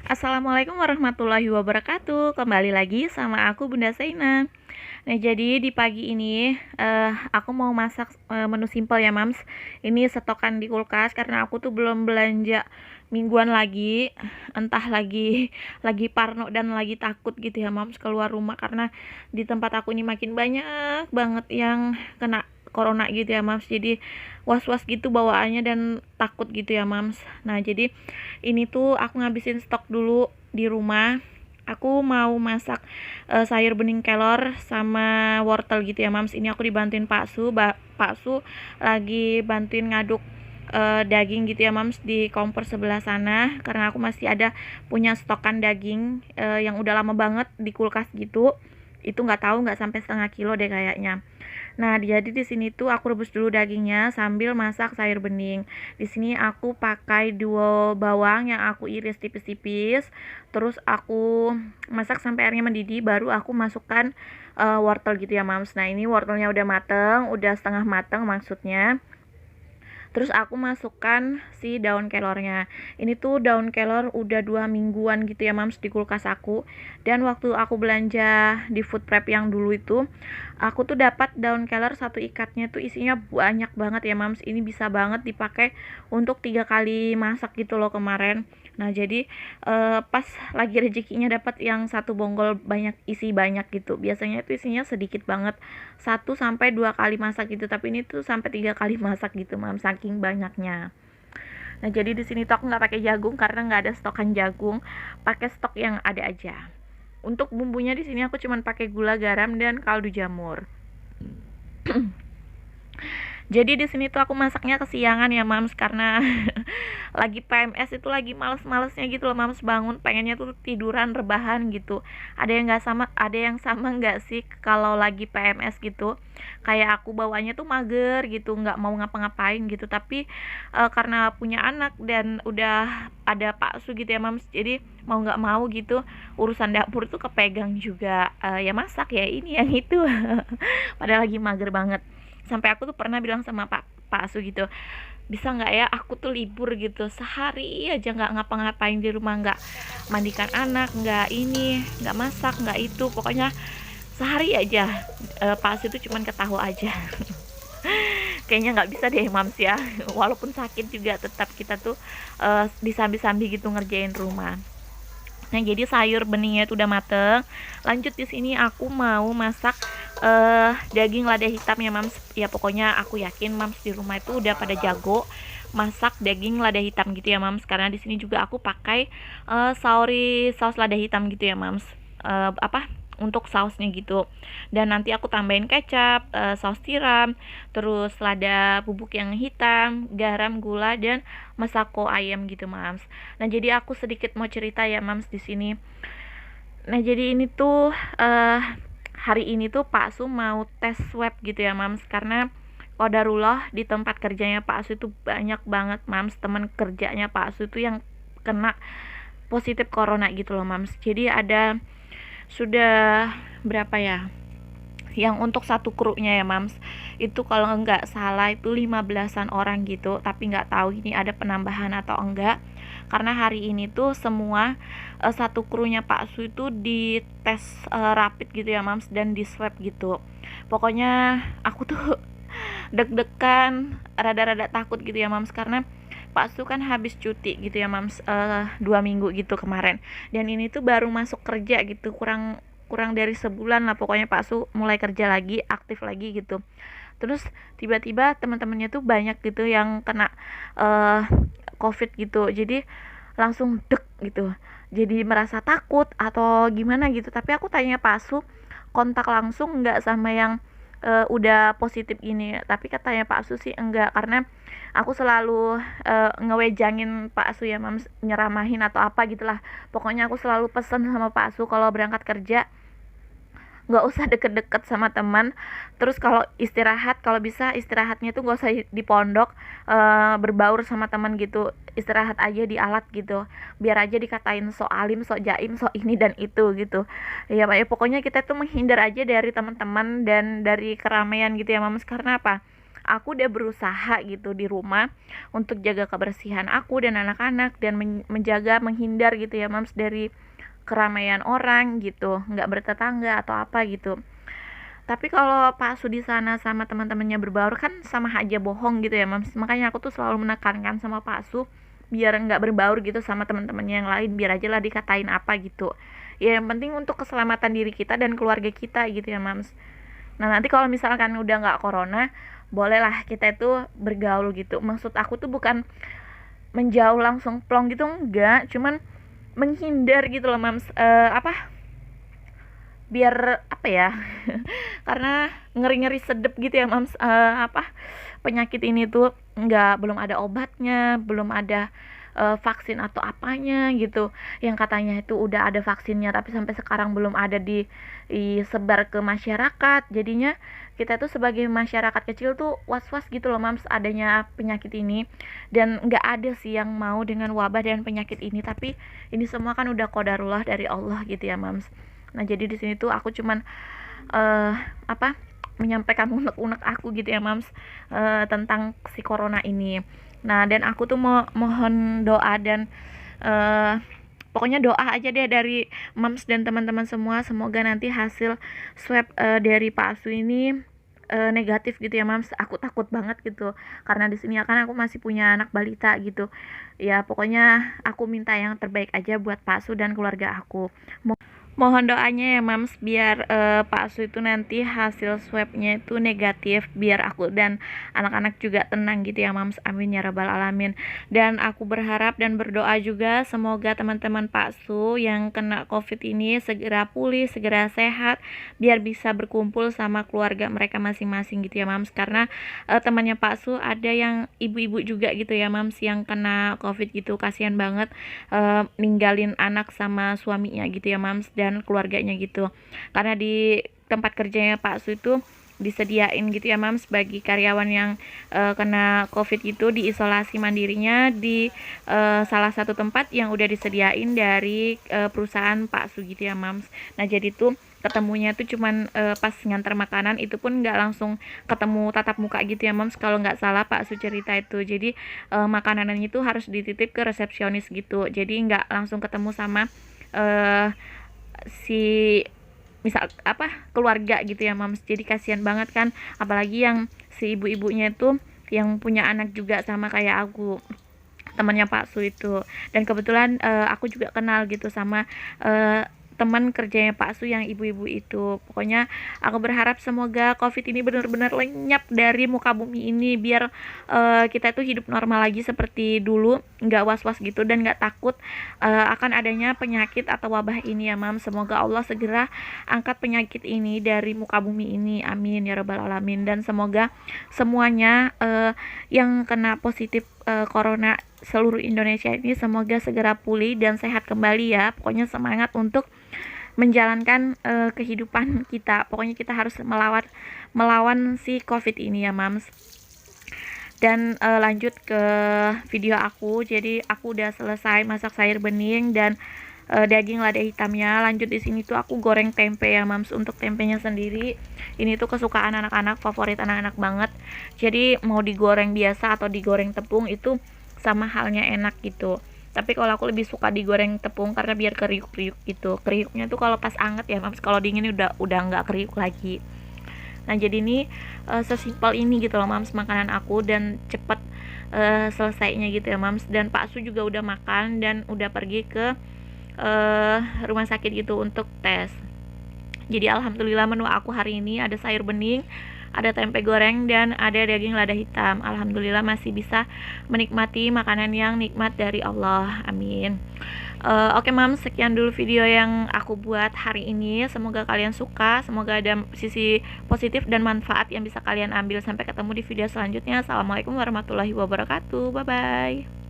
Assalamualaikum warahmatullahi wabarakatuh. Kembali lagi sama aku Bunda Seina. Nah, jadi di pagi ini aku mau masak menu simpel ya, Mams. Ini stokan di kulkas karena aku tuh belum belanja mingguan lagi. Entah lagi parno dan lagi takut gitu ya, Mams, keluar rumah karena di tempat aku ini makin banyak banget yang kena corona gitu ya, Mams. Jadi was-was gitu bawaannya dan takut gitu ya, Mams. Nah, jadi ini tuh aku ngabisin stok dulu di rumah. Aku mau masak sayur bening kelor sama wortel gitu ya, Mams. Ini aku dibantuin Pak Su. Pak Su lagi bantuin ngaduk daging gitu ya, Mams, di kompor sebelah sana karena aku masih ada punya stokan daging yang udah lama banget di kulkas gitu. Itu nggak sampai setengah kilo deh kayaknya. Nah, jadi di sini tuh aku rebus dulu dagingnya sambil masak sayur bening. Di sini aku pakai 2 bawang yang aku iris tipis-tipis. Terus aku masak sampai airnya mendidih, baru aku masukkan wortel gitu ya, Mams. Nah, ini wortelnya udah mateng, udah setengah mateng maksudnya. Terus aku masukkan si daun kelornya. Ini tuh daun kelor udah 2 mingguan gitu ya, Mams, di kulkas aku. Dan waktu aku belanja di food prep yang dulu itu, aku tuh dapat daun kelor satu ikatnya tuh isinya banyak banget ya, Mams. Ini bisa banget dipakai untuk 3 kali masak gitu loh kemarin. Nah, jadi pas lagi rezekinya dapat yang satu bonggol banyak, isi banyak gitu. Biasanya itu isinya sedikit banget, 1 sampai 2 kali masak gitu, tapi ini tuh sampai 3 kali masak gitu, Mam, saking banyaknya. Nah, jadi di sini tuh aku nggak pakai jagung karena nggak ada stokan jagung, pakai stok yang ada aja. Untuk bumbunya di sini aku cuman pakai gula, garam, dan kaldu jamur. Jadi di sini tuh aku masaknya kesiangan ya, Mams, karena lagi PMS itu lagi males-malesnya gitu loh, Mams, bangun pengennya tuh tiduran rebahan gitu. Ada yang sama nggak sih kalau lagi PMS gitu? Kayak aku bawaannya tuh mager gitu, nggak mau ngapa-ngapain gitu. Tapi karena punya anak dan udah ada Pak Su gitu ya, Mams, jadi mau nggak mau gitu urusan dapur tuh kepegang juga. Ya masak ya ini yang itu. Padahal lagi mager banget. Sampai aku tuh pernah bilang sama Pak Asu gitu, bisa nggak ya aku tuh libur gitu sehari aja, nggak ngapa-ngapain di rumah, nggak mandikan anak, nggak masak, nggak itu, pokoknya sehari aja. Pak Asu itu cuman ketahu aja. Kayaknya nggak bisa deh, Mams, ya. Walaupun sakit juga tetap kita tuh disambi-sambi gitu ngerjain rumah. Nah, jadi sayur beningnya itu udah mateng. Lanjut di sini aku mau masak daging lada hitam ya, Mams. Ya pokoknya aku yakin Mams di rumah itu udah pada jago masak daging lada hitam gitu ya, Mams. Karena di sini juga aku pakai saus lada hitam gitu ya, Mams. Apa untuk sausnya gitu. Dan nanti aku tambahin kecap, saus tiram, terus lada bubuk yang hitam, garam, gula, dan masako ayam gitu, Mams. Nah, jadi aku sedikit mau cerita ya, Mams, di sini. Nah, jadi ini tuh hari ini tuh Pak Su mau tes swab gitu ya, Mams, karena qadarullah di tempat kerjanya Pak Su itu banyak banget, Mams, teman kerjanya Pak Su itu yang kena positif corona gitu loh, Mams. Jadi ada sudah berapa ya, yang untuk satu krunya ya, Mams, itu kalau nggak salah itu 15-an orang gitu, tapi nggak tahu ini ada penambahan atau enggak, karena hari ini tuh semua satu krunya Pak Su itu dites rapid gitu ya, Mams, dan di swab gitu. Pokoknya aku tuh deg-degan, rada-rada takut gitu ya, Mams, karena Pak Su kan habis cuti gitu ya, Mams, 2 minggu gitu kemarin, dan ini tuh baru masuk kerja gitu, kurang kurang dari sebulan lah pokoknya Pak Su mulai kerja lagi, aktif lagi gitu. Terus tiba-tiba teman-temannya tuh banyak gitu yang kena uh, COVID gitu, jadi langsung dek gitu, jadi merasa takut atau gimana gitu. Tapi aku tanya Pak Su, kontak langsung nggak sama yang udah positif ini, tapi katanya Pak Su sih enggak, karena aku selalu ngewejangin Pak Su ya, Mams, nyeramahin atau apa gitulah. Pokoknya aku selalu pesen sama Pak Su kalau berangkat kerja nggak usah deket-deket sama teman. Terus kalau istirahat, kalau bisa istirahatnya tuh nggak usah di pondok, berbaur sama teman gitu, istirahat aja di alat gitu, biar aja dikatain sok alim, sok jaim, sok ini dan itu gitu ya, Pak, ya pokoknya kita tuh menghindar aja dari teman-teman dan dari keramaian gitu ya, Mams. Karena apa, aku udah berusaha gitu di rumah untuk jaga kebersihan aku dan anak-anak, dan menjaga menghindar gitu ya mams dari keramaian orang gitu, nggak bertetangga atau apa gitu. Tapi kalau Pak Su di sana sama teman-temannya berbaur kan sama aja bohong gitu ya mams. Makanya aku tuh selalu menekankan sama Pak Su biar nggak berbaur gitu sama teman-temannya yang lain, biar aja lah dikatain apa gitu. Ya yang penting untuk keselamatan diri kita dan keluarga kita gitu ya mams. Nah nanti kalau misalkan udah nggak corona, bolehlah kita itu bergaul gitu. Maksud aku tuh bukan menjauh langsung plong gitu, enggak, cuman menghindar gitu loh mams. Biar apa ya, karena ngeri-ngeri sedep gitu ya mams. Penyakit ini tuh belum ada obatnya, belum ada vaksin atau apanya gitu, yang katanya itu udah ada vaksinnya tapi sampai sekarang belum ada disebar ke masyarakat. Jadinya kita tuh sebagai masyarakat kecil tuh was-was gitu loh mams adanya penyakit ini. Dan nggak ada sih yang mau dengan wabah dan penyakit ini, tapi ini semua kan udah qadarullah dari Allah gitu ya mams. Nah jadi di sini tuh aku cuman eh apa menyampaikan unek-unek aku gitu ya mams, tentang si corona ini. Nah dan aku tuh mohon doa dan eh pokoknya doa aja deh dari mams dan teman-teman semua, semoga nanti hasil swab dari Pak Asu ini negatif gitu ya mams. Aku takut banget gitu karena di sini kan aku masih punya anak balita gitu ya. Pokoknya aku minta yang terbaik aja buat Pak Asu dan keluarga aku. Mohon doanya ya mams biar Pak Su itu nanti hasil swabnya itu negatif, biar aku dan anak-anak juga tenang gitu ya mams. Amin ya rabbal alamin. Dan aku berharap dan berdoa juga semoga teman-teman Pak Su yang kena covid ini segera pulih, segera sehat, biar bisa berkumpul sama keluarga mereka masing-masing gitu ya mams. Karena temannya Pak Su ada yang ibu-ibu juga gitu ya mams yang kena covid gitu, kasihan banget ninggalin anak sama suaminya gitu ya mams dan keluarganya gitu. Karena di tempat kerjanya Pak Su itu disediain gitu ya mams bagi karyawan yang kena covid gitu, diisolasi mandirinya di salah satu tempat yang udah disediain dari perusahaan Pak Su gitu ya mams. Nah jadi tuh ketemunya tuh cuman pas ngantar makanan, itu pun nggak langsung ketemu tatap muka gitu ya mams, kalau nggak salah Pak Su cerita itu. Jadi makanannya itu harus dititip ke resepsionis gitu, jadi nggak langsung ketemu sama uh, si misal keluarga gitu ya mams. Jadi kasihan banget kan, apalagi yang si ibu-ibunya itu yang punya anak juga sama kayak aku, temannya Pak Su itu. Dan kebetulan aku juga kenal gitu sama teman kerjanya Pak Su yang ibu-ibu itu. Pokoknya aku berharap semoga covid ini benar-benar lenyap dari muka bumi ini, biar kita tuh hidup normal lagi seperti dulu, nggak was-was gitu dan nggak takut akan adanya penyakit atau wabah ini ya mam. Semoga Allah segera angkat penyakit ini dari muka bumi ini, amin ya rabbal alamin. Dan semoga semuanya yang kena positif corona seluruh Indonesia ini semoga segera pulih dan sehat kembali ya. Pokoknya semangat untuk menjalankan kehidupan kita. Pokoknya kita harus melawan si covid ini ya mams. Dan lanjut ke video aku. Jadi aku udah selesai masak sayur bening dan daging lada hitamnya. Lanjut di sini tuh aku goreng tempe ya mams. Untuk tempenya sendiri ini tuh kesukaan anak-anak, favorit anak-anak banget. Jadi mau digoreng biasa atau digoreng tepung itu sama halnya enak gitu. Tapi kalau aku lebih suka digoreng tepung karena biar kriuk-kriuk gitu. Kriuknya tuh kalau pas anget ya mams, kalau dingin udah nggak kriuk lagi. Nah jadi ini sesimpel ini gitu loh mams makanan aku, dan cepet selesainya gitu ya mams. Dan Pak Su juga udah makan dan udah pergi ke rumah sakit gitu untuk tes. Jadi alhamdulillah menu aku hari ini ada sayur bening, ada tempe goreng, dan ada daging lada hitam. Alhamdulillah masih bisa menikmati makanan yang nikmat dari Allah, amin. Oke mam, sekian dulu video yang aku buat hari ini. Semoga kalian suka, semoga ada sisi positif dan manfaat yang bisa kalian ambil. Sampai ketemu di video selanjutnya. Assalamualaikum warahmatullahi wabarakatuh, bye bye.